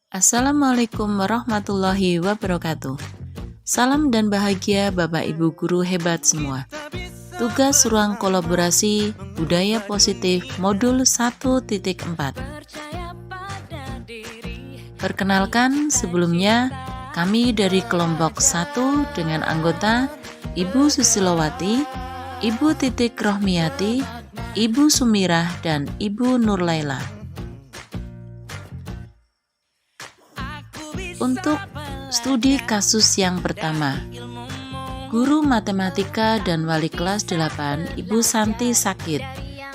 Assalamualaikum warahmatullahi wabarakatuh. Salam dan bahagia Bapak Ibu guru hebat semua. Tugas ruang kolaborasi budaya positif modul 1.4. Perkenalkan sebelumnya kami dari kelompok 1 dengan anggota Ibu Susilowati, Ibu Titik Rohmiati, Ibu Sumirah dan Ibu Nurlaila. Untuk studi kasus yang pertama, guru matematika dan wali kelas 8, Ibu Santi sakit,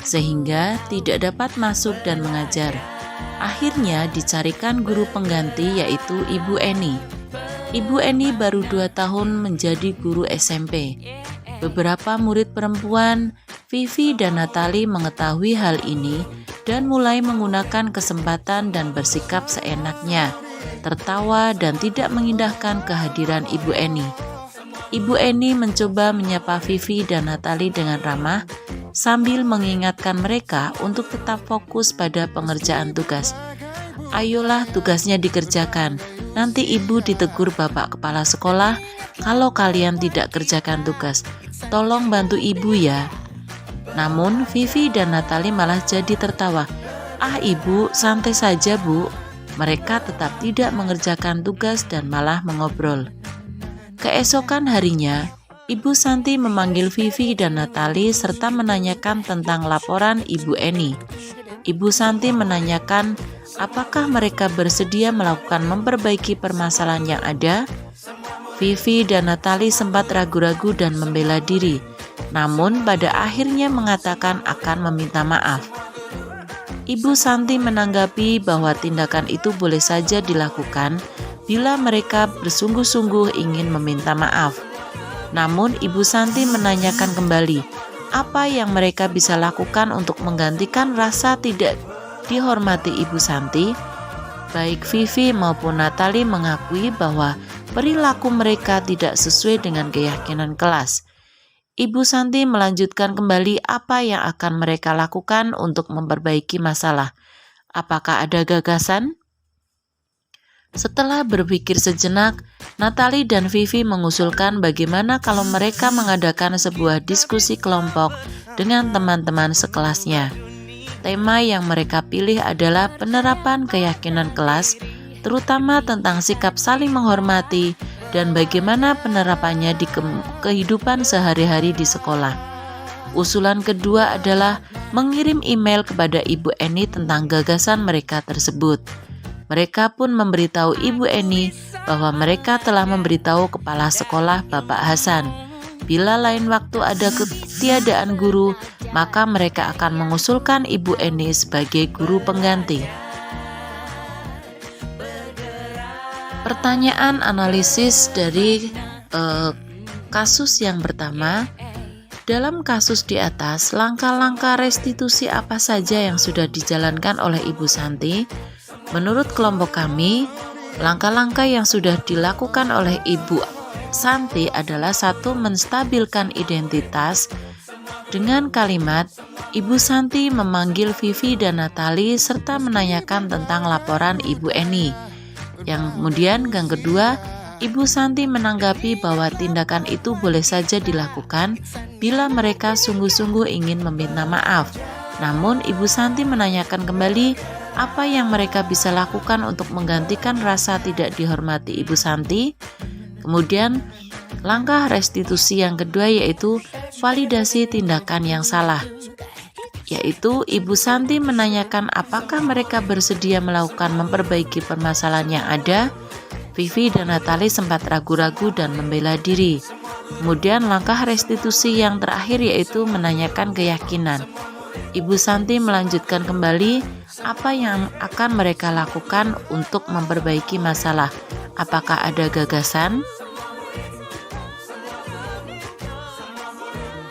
sehingga tidak dapat masuk dan mengajar. Akhirnya dicarikan guru pengganti yaitu Ibu Eni. Ibu Eni baru 2 tahun menjadi guru SMP. Beberapa murid perempuan, Vivi dan Natali mengetahui hal ini dan mulai menggunakan kesempatan dan bersikap seenaknya, tertawa dan tidak mengindahkan kehadiran Ibu Eni. Ibu Eni mencoba menyapa Vivi dan Natali dengan ramah sambil mengingatkan mereka untuk tetap fokus pada pengerjaan tugas. Ayolah tugasnya dikerjakan, nanti ibu ditegur Bapak Kepala Sekolah kalau kalian tidak kerjakan tugas. Tolong bantu ibu ya. Namun Vivi dan Natali malah jadi tertawa. Ah ibu, santai saja bu. Mereka tetap tidak mengerjakan tugas dan malah mengobrol. Keesokan harinya, Ibu Santi memanggil Vivi dan Natali serta menanyakan tentang laporan Ibu Eni. Ibu Santi menanyakan apakah mereka bersedia melakukan memperbaiki permasalahan yang ada. Vivi dan Natali sempat ragu-ragu dan membela diri, namun pada akhirnya mengatakan akan meminta maaf. Ibu Santi menanggapi bahwa tindakan itu boleh saja dilakukan bila mereka bersungguh-sungguh ingin meminta maaf. Namun Ibu Santi menanyakan kembali, apa yang mereka bisa lakukan untuk menggantikan rasa tidak dihormati Ibu Santi? Baik Vivi maupun Natali mengakui bahwa perilaku mereka tidak sesuai dengan keyakinan kelas. Ibu Santi melanjutkan kembali apa yang akan mereka lakukan untuk memperbaiki masalah. Apakah ada gagasan? Setelah berpikir sejenak, Natali dan Vivi mengusulkan bagaimana kalau mereka mengadakan sebuah diskusi kelompok dengan teman-teman sekelasnya. Tema yang mereka pilih adalah penerapan keyakinan kelas, terutama tentang sikap saling menghormati dan bagaimana penerapannya di kehidupan sehari-hari di sekolah. Usulan kedua adalah mengirim email kepada Ibu Eni tentang gagasan mereka tersebut. Mereka pun memberitahu Ibu Eni bahwa mereka telah memberitahu kepala sekolah Bapak Hasan. Bila lain waktu ada ketiadaan guru, maka mereka akan mengusulkan Ibu Eni sebagai guru pengganti. Pertanyaan analisis dari kasus yang pertama. Dalam kasus di atas, langkah-langkah restitusi apa saja yang sudah dijalankan oleh Ibu Santi? Menurut kelompok kami, langkah-langkah yang sudah dilakukan oleh Ibu Santi adalah 1. Menstabilkan identitas dengan kalimat Ibu Santi memanggil Vivi dan Natali serta menanyakan tentang laporan Ibu Eni. Yang kedua, Ibu Santi menanggapi bahwa tindakan itu boleh saja dilakukan bila mereka sungguh-sungguh ingin meminta maaf. Namun Ibu Santi menanyakan kembali apa yang mereka bisa lakukan untuk menggantikan rasa tidak dihormati Ibu Santi. Kemudian langkah restitusi yang kedua yaitu validasi tindakan yang salah, yaitu Ibu Santi menanyakan apakah mereka bersedia melakukan memperbaiki permasalahan yang ada. Vivi dan Natali sempat ragu-ragu dan membela diri. Kemudian langkah restitusi yang terakhir yaitu menanyakan keyakinan. Ibu Santi melanjutkan kembali apa yang akan mereka lakukan untuk memperbaiki masalah. Apakah ada gagasan?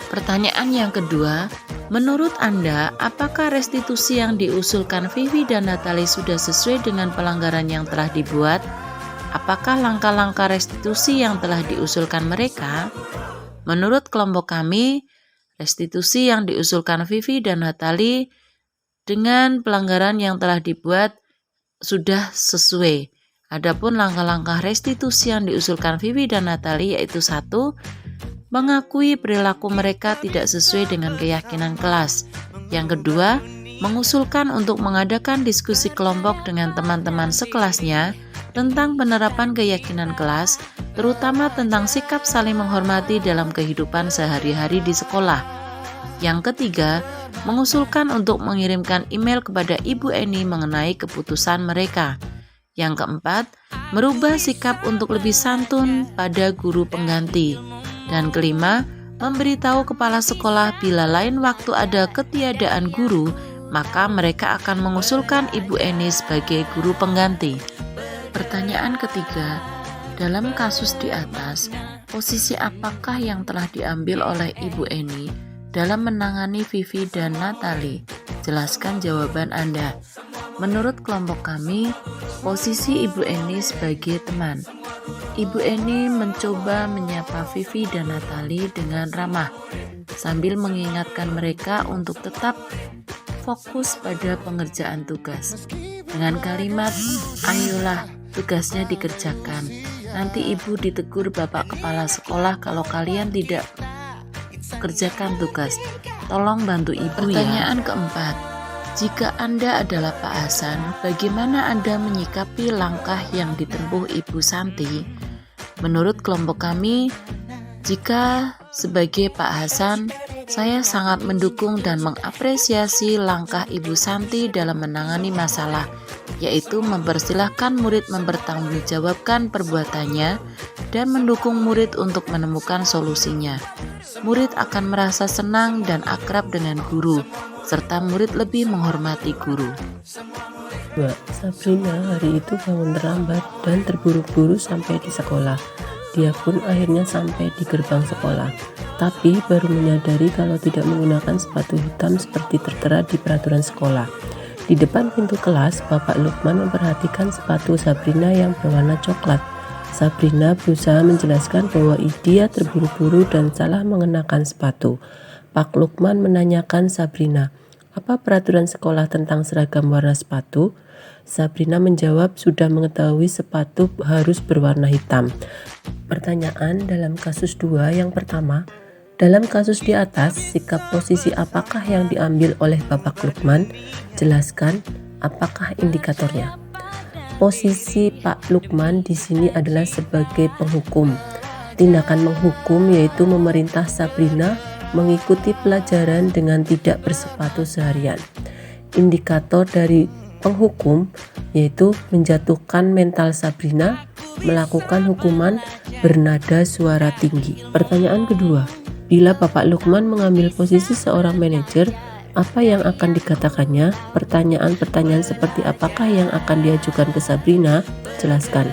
Pertanyaan yang kedua, menurut Anda, apakah restitusi yang diusulkan Vivi dan Natali sudah sesuai dengan pelanggaran yang telah dibuat? Apakah langkah-langkah restitusi yang telah diusulkan mereka? Menurut kelompok kami, restitusi yang diusulkan Vivi dan Natali dengan pelanggaran yang telah dibuat sudah sesuai. Adapun langkah-langkah restitusi yang diusulkan Vivi dan Natali yaitu 1. Mengakui perilaku mereka tidak sesuai dengan keyakinan kelas. Yang kedua, mengusulkan untuk mengadakan diskusi kelompok dengan teman-teman sekelasnya tentang penerapan keyakinan kelas, terutama tentang sikap saling menghormati dalam kehidupan sehari-hari di sekolah. Yang ketiga, mengusulkan untuk mengirimkan email kepada Ibu Eni mengenai keputusan mereka. Yang keempat, merubah sikap untuk lebih santun pada guru pengganti. Dan kelima, memberitahu kepala sekolah bila lain waktu ada ketiadaan guru, maka mereka akan mengusulkan Ibu Eni sebagai guru pengganti. Pertanyaan ketiga, dalam kasus di atas, posisi apakah yang telah diambil oleh Ibu Eni dalam menangani Vivi dan Natali? Jelaskan jawaban Anda. Menurut kelompok kami, posisi Ibu Eni sebagai teman. Ibu Eni mencoba menyapa Vivi dan Natali dengan ramah, sambil mengingatkan mereka untuk tetap fokus pada pengerjaan tugas. Dengan kalimat, ayolah tugasnya dikerjakan. Nanti ibu ditegur bapak kepala sekolah kalau kalian tidak kerjakan tugas. Tolong bantu ibu ya. Pertanyaan keempat, jika Anda adalah Pak Hasan, bagaimana Anda menyikapi langkah yang ditempuh Ibu Santi? Menurut kelompok kami, jika sebagai Pak Hasan, saya sangat mendukung dan mengapresiasi langkah Ibu Santi dalam menangani masalah, yaitu mempersilahkan murid mempertanggungjawabkan perbuatannya dan mendukung murid untuk menemukan solusinya. Murid akan merasa senang dan akrab dengan guru, serta murid lebih menghormati guru. 2. Sabrina hari itu bangun terlambat dan terburu-buru sampai di sekolah. Dia pun akhirnya sampai di gerbang sekolah, tapi baru menyadari kalau tidak menggunakan sepatu hitam seperti tertera di peraturan sekolah. Di depan pintu kelas, Bapak Lukman memperhatikan sepatu Sabrina yang berwarna coklat. Sabrina berusaha menjelaskan bahwa dia terburu-buru dan salah mengenakan sepatu. Pak Lukman menanyakan Sabrina, apa peraturan sekolah tentang seragam warna sepatu? Sabrina menjawab sudah mengetahui sepatu harus berwarna hitam. Pertanyaan dalam kasus 2 yang pertama, dalam kasus di atas, sikap posisi apakah yang diambil oleh Bapak Lukman? Jelaskan apakah indikatornya. Posisi Pak Lukman di sini adalah sebagai penghukum. Tindakan menghukum yaitu memerintah Sabrina mengikuti pelajaran dengan tidak bersepatu seharian. Indikator dari penghukum yaitu menjatuhkan mental Sabrina, melakukan hukuman bernada suara tinggi. Pertanyaan kedua, bila Bapak Lukman mengambil posisi seorang manajer, apa yang akan dikatakannya? Pertanyaan-pertanyaan seperti apakah yang akan diajukan ke Sabrina? Jelaskan.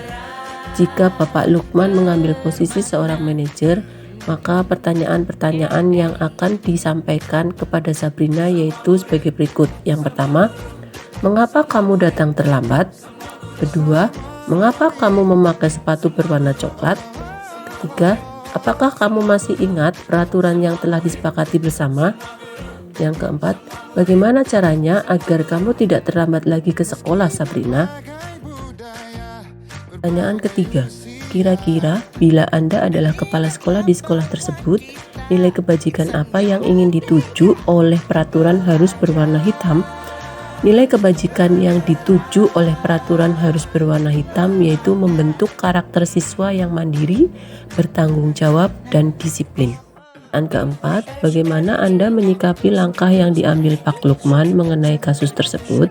Jika Bapak Lukman mengambil posisi seorang manajer, maka pertanyaan-pertanyaan yang akan disampaikan kepada Sabrina yaitu sebagai berikut. Yang pertama, mengapa kamu datang terlambat? Kedua, mengapa kamu memakai sepatu berwarna coklat? Ketiga, apakah kamu masih ingat peraturan yang telah disepakati bersama? Yang keempat, bagaimana caranya agar kamu tidak terlambat lagi ke sekolah, Sabrina? Pertanyaan ketiga, kira-kira bila Anda adalah kepala sekolah di sekolah tersebut, nilai kebajikan apa yang ingin dituju oleh peraturan harus berwarna hitam? Nilai kebajikan yang dituju oleh peraturan harus berwarna hitam yaitu membentuk karakter siswa yang mandiri, bertanggung jawab, dan disiplin. Yang keempat, bagaimana Anda menyikapi langkah yang diambil Pak Lukman mengenai kasus tersebut?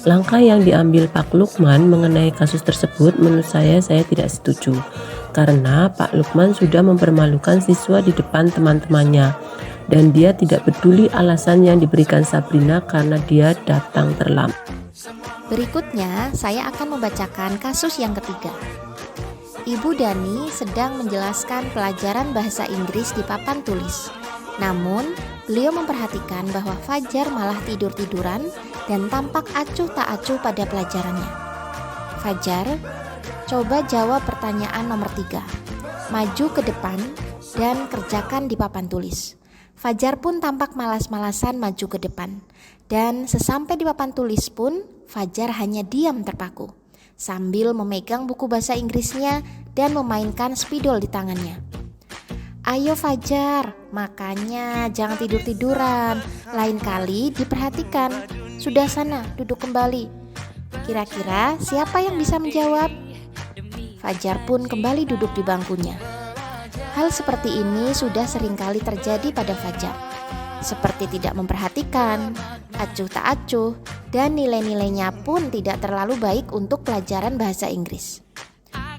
Langkah yang diambil Pak Lukman mengenai kasus tersebut menurut saya tidak setuju. Karena Pak Lukman sudah mempermalukan siswa di depan teman-temannya. Dan dia tidak peduli alasan yang diberikan Sabrina karena dia datang terlambat. Berikutnya, saya akan membacakan kasus yang ketiga. Ibu Dani sedang menjelaskan pelajaran bahasa Inggris di papan tulis. Namun, beliau memperhatikan bahwa Fajar malah tidur-tiduran dan tampak acuh tak acuh pada pelajarannya. Fajar, coba jawab pertanyaan nomor 3. Maju ke depan dan kerjakan di papan tulis. Fajar pun tampak malas-malasan maju ke depan. Dan sesampai di papan tulis pun, Fajar hanya diam terpaku, sambil memegang buku bahasa Inggrisnya dan memainkan spidol di tangannya. Ayo Fajar, makanya jangan tidur-tiduran, lain kali diperhatikan. Sudah sana, duduk kembali. Kira-kira siapa yang bisa menjawab? Fajar pun kembali duduk di bangkunya. Hal seperti ini sudah seringkali terjadi pada Fajar. Seperti tidak memperhatikan, acuh tak acuh, dan nilai-nilainya pun tidak terlalu baik untuk pelajaran bahasa Inggris.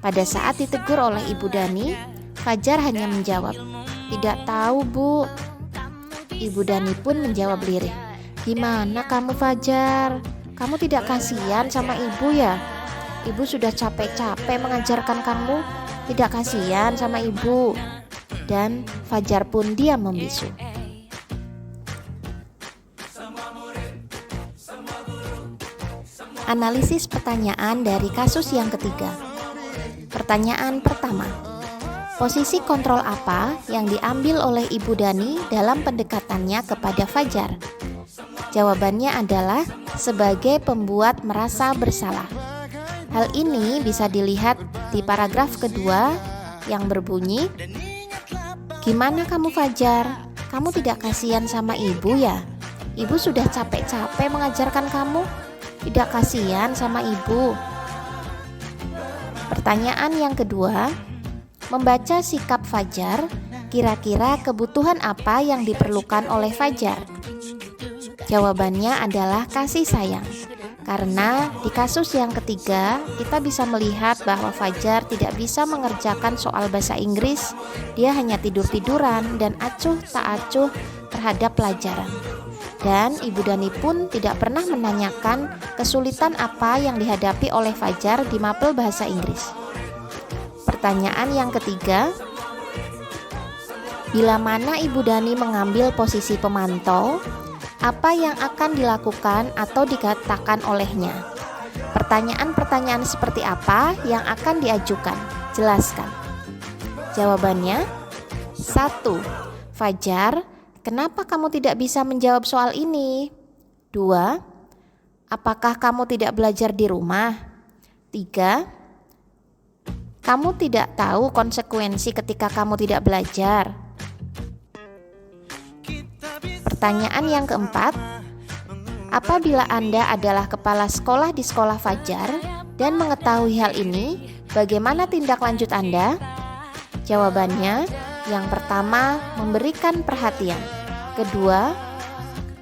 Pada saat ditegur oleh Ibu Dani, Fajar hanya menjawab, "Tidak tahu, Bu." Ibu Dani pun menjawab lirih, "Gimana kamu Fajar? Kamu tidak kasihan sama ibu ya? Ibu sudah capek-capek mengajarkan kamu, tidak kasihan sama ibu." Dan Fajar pun diam membisu. Analisis pertanyaan dari kasus yang ketiga. Pertanyaan pertama. Posisi kontrol apa yang diambil oleh Ibu Dani dalam pendekatannya kepada Fajar? Jawabannya adalah sebagai pembuat merasa bersalah. Hal ini bisa dilihat di paragraf kedua yang berbunyi, "Gimana kamu Fajar? Kamu tidak kasihan sama ibu ya? Ibu sudah capek-capek mengajarkan kamu. Tidak kasihan sama ibu." Pertanyaan yang kedua, membaca sikap Fajar, kira-kira kebutuhan apa yang diperlukan oleh Fajar? Jawabannya adalah kasih sayang. Karena di kasus yang ketiga, kita bisa melihat bahwa Fajar tidak bisa mengerjakan soal bahasa Inggris. Dia hanya tidur-tiduran dan acuh tak acuh terhadap pelajaran. Dan Ibu Dani pun tidak pernah menanyakan kesulitan apa yang dihadapi oleh Fajar di mapel bahasa Inggris. Pertanyaan yang ketiga, bila mana Ibu Dani mengambil posisi pemantau, apa yang akan dilakukan atau dikatakan olehnya? Pertanyaan-pertanyaan seperti apa yang akan diajukan? Jelaskan. Jawabannya, 1. Fajar, kenapa kamu tidak bisa menjawab soal ini? 2. Apakah kamu tidak belajar di rumah? 3. Kamu tidak tahu konsekuensi ketika kamu tidak belajar? Pertanyaan yang keempat, apabila Anda adalah kepala sekolah di sekolah Fajar dan mengetahui hal ini, bagaimana tindak lanjut Anda? Jawabannya, yang pertama, memberikan perhatian. Kedua,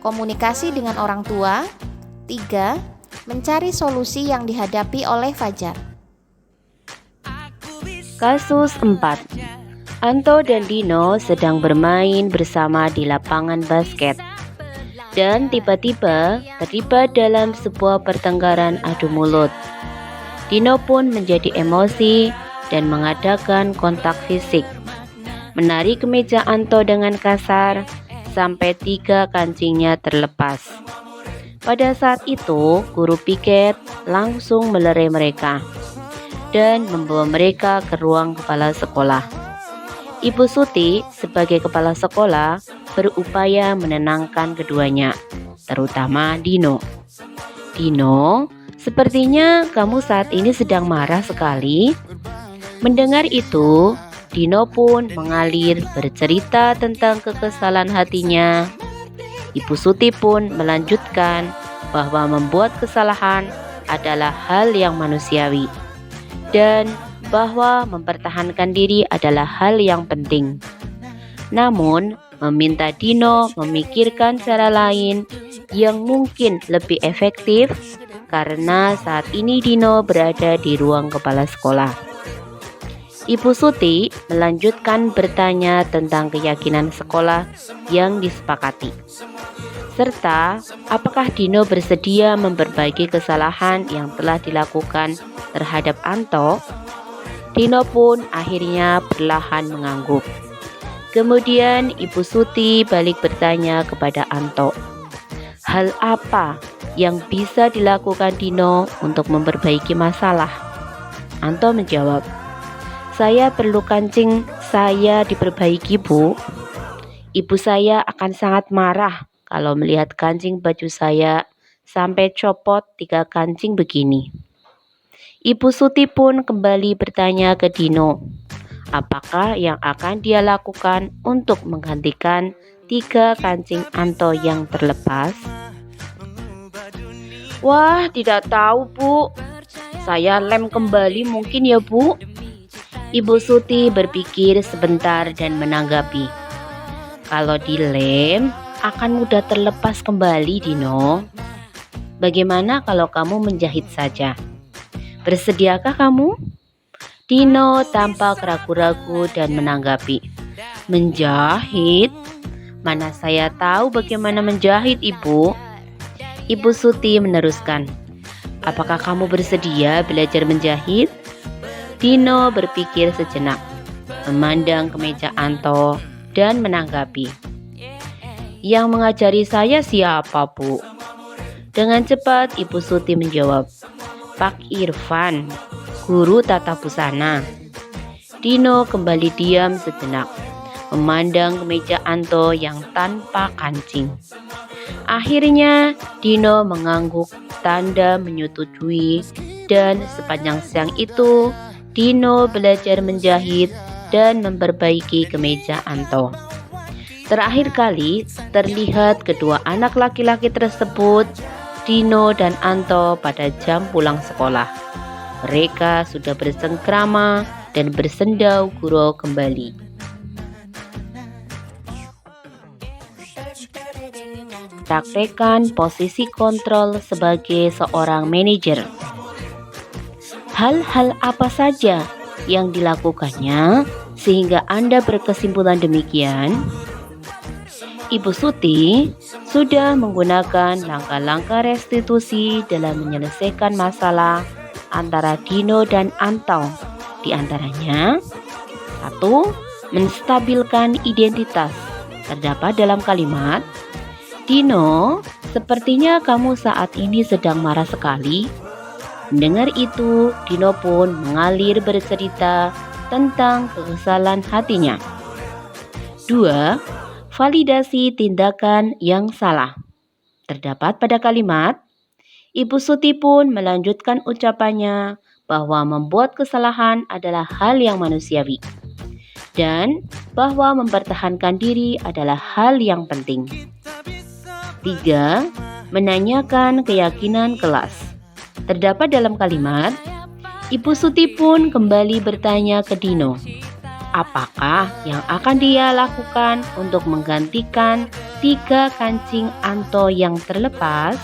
komunikasi dengan orang tua. 3, mencari solusi yang dihadapi oleh Fajar. Kasus 4. Anto dan Dino sedang bermain bersama di lapangan basket. Dan tiba-tiba terlibat dalam sebuah pertengkaran adu mulut. Dino pun menjadi emosi dan mengadakan kontak fisik. Menarik kemeja Anto dengan kasar sampai 3 kancingnya terlepas. Pada saat itu, guru piket langsung melerai mereka dan membawa mereka ke ruang kepala sekolah. Ibu Suti sebagai kepala sekolah berupaya menenangkan keduanya, terutama Dino. "Dino, sepertinya kamu saat ini sedang marah sekali." Mendengar itu, Dino pun mengalir bercerita tentang kekesalan hatinya. Ibu Suti pun melanjutkan bahwa membuat kesalahan adalah hal yang manusiawi dan bahwa mempertahankan diri adalah hal yang penting. Namun, meminta Dino memikirkan cara lain yang mungkin lebih efektif karena saat ini Dino berada di ruang kepala sekolah. Ibu Suti melanjutkan bertanya tentang keyakinan sekolah yang disepakati, serta apakah Dino bersedia memperbaiki kesalahan yang telah dilakukan terhadap Anto. Dino pun akhirnya perlahan mengangguk. Kemudian Ibu Suti balik bertanya kepada Anto, hal apa yang bisa dilakukan Dino untuk memperbaiki masalah? Anto menjawab, "Saya perlu kancing saya diperbaiki, Bu." Ibu saya akan sangat marah kalau melihat kancing baju saya sampai copot 3 kancing begini. Ibu Suti pun kembali bertanya ke Dino, apakah yang akan dia lakukan untuk menggantikan 3 kancing Anto yang terlepas? Wah, tidak tahu, Bu. Saya lem kembali mungkin ya, Bu. Ibu Suti berpikir sebentar dan menanggapi, kalau dilem akan mudah terlepas kembali, Dino. Bagaimana kalau kamu menjahit saja? Bersediakah kamu? Dino tampak ragu-ragu dan menanggapi, menjahit? Mana saya tahu bagaimana menjahit, Ibu. Ibu Suti meneruskan, apakah kamu bersedia belajar menjahit? Dino berpikir sejenak, memandang ke meja Anto dan menanggapi, yang mengajari saya siapa, Bu? Dengan cepat Ibu Suti menjawab, Pak Irfan, guru tata busana. Dino kembali diam sejenak, memandang ke meja Anto yang tanpa kancing. Akhirnya Dino mengangguk tanda menyetujui, dan sepanjang siang itu Dino belajar menjahit dan memperbaiki kemeja Anto. Terakhir kali terlihat kedua anak laki-laki tersebut, Dino dan Anto, pada jam pulang sekolah. Mereka sudah bersengkrama dan bersendau gurau kembali. Praktekkan posisi kontrol sebagai seorang manajer. Hal-hal apa saja yang dilakukannya sehingga Anda berkesimpulan demikian? Ibu Suti sudah menggunakan langkah-langkah restitusi dalam menyelesaikan masalah antara Dino dan Anto. Di antaranya, 1. Menstabilkan identitas. Terdapat dalam kalimat, Dino, sepertinya kamu saat ini sedang marah sekali. Mendengar itu, Dino pun mengalir bercerita tentang kekesalan hatinya. 2. Validasi tindakan yang salah. Terdapat pada kalimat, Ibu Suti pun melanjutkan ucapannya bahwa membuat kesalahan adalah hal yang manusiawi dan bahwa mempertahankan diri adalah hal yang penting. 3. Menanyakan keyakinan kelas. Terdapat dalam kalimat, Ibu Suti pun kembali bertanya ke Dino, apakah yang akan dia lakukan untuk menggantikan 3 kancing Anto yang terlepas?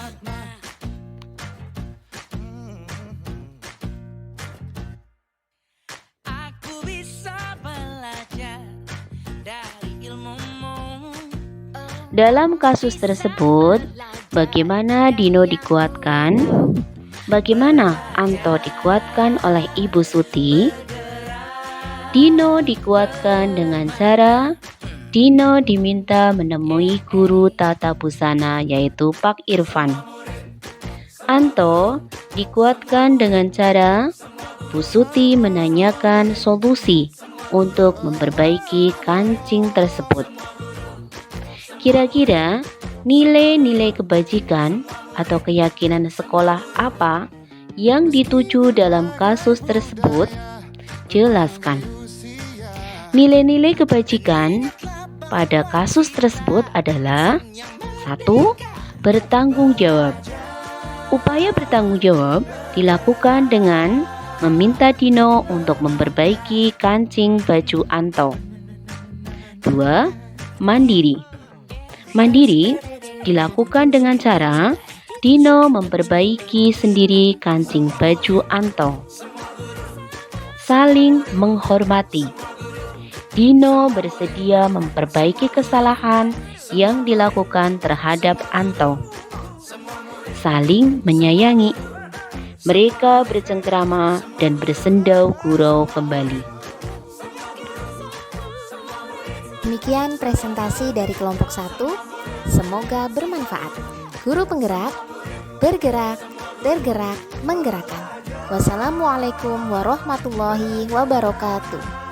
Dalam kasus tersebut, bagaimana Dino dikuatkan? Bagaimana Anto dikuatkan oleh Ibu Suti? Dino dikuatkan dengan cara Dino diminta menemui guru tata busana yaitu Pak Irfan. Anto dikuatkan dengan cara Bu Suti menanyakan solusi untuk memperbaiki kancing tersebut. Kira-kira nilai-nilai kebajikan atau keyakinan sekolah apa yang dituju dalam kasus tersebut? Jelaskan. Nilai-nilai kebajikan pada kasus tersebut adalah 1. Bertanggung jawab. Upaya bertanggung jawab dilakukan dengan meminta Dino untuk memperbaiki kancing baju Anto. 2. Mandiri. Mandiri dilakukan dengan cara Dino memperbaiki sendiri kancing baju Anto. Saling menghormati. Dino bersedia memperbaiki kesalahan yang dilakukan terhadap Anto. Saling menyayangi. Mereka bercengkrama dan bersendau gurau kembali. Demikian presentasi dari kelompok 1. Semoga bermanfaat. Guru penggerak, bergerak, tergerak, menggerakkan. Wassalamualaikum warahmatullahi wabarakatuh.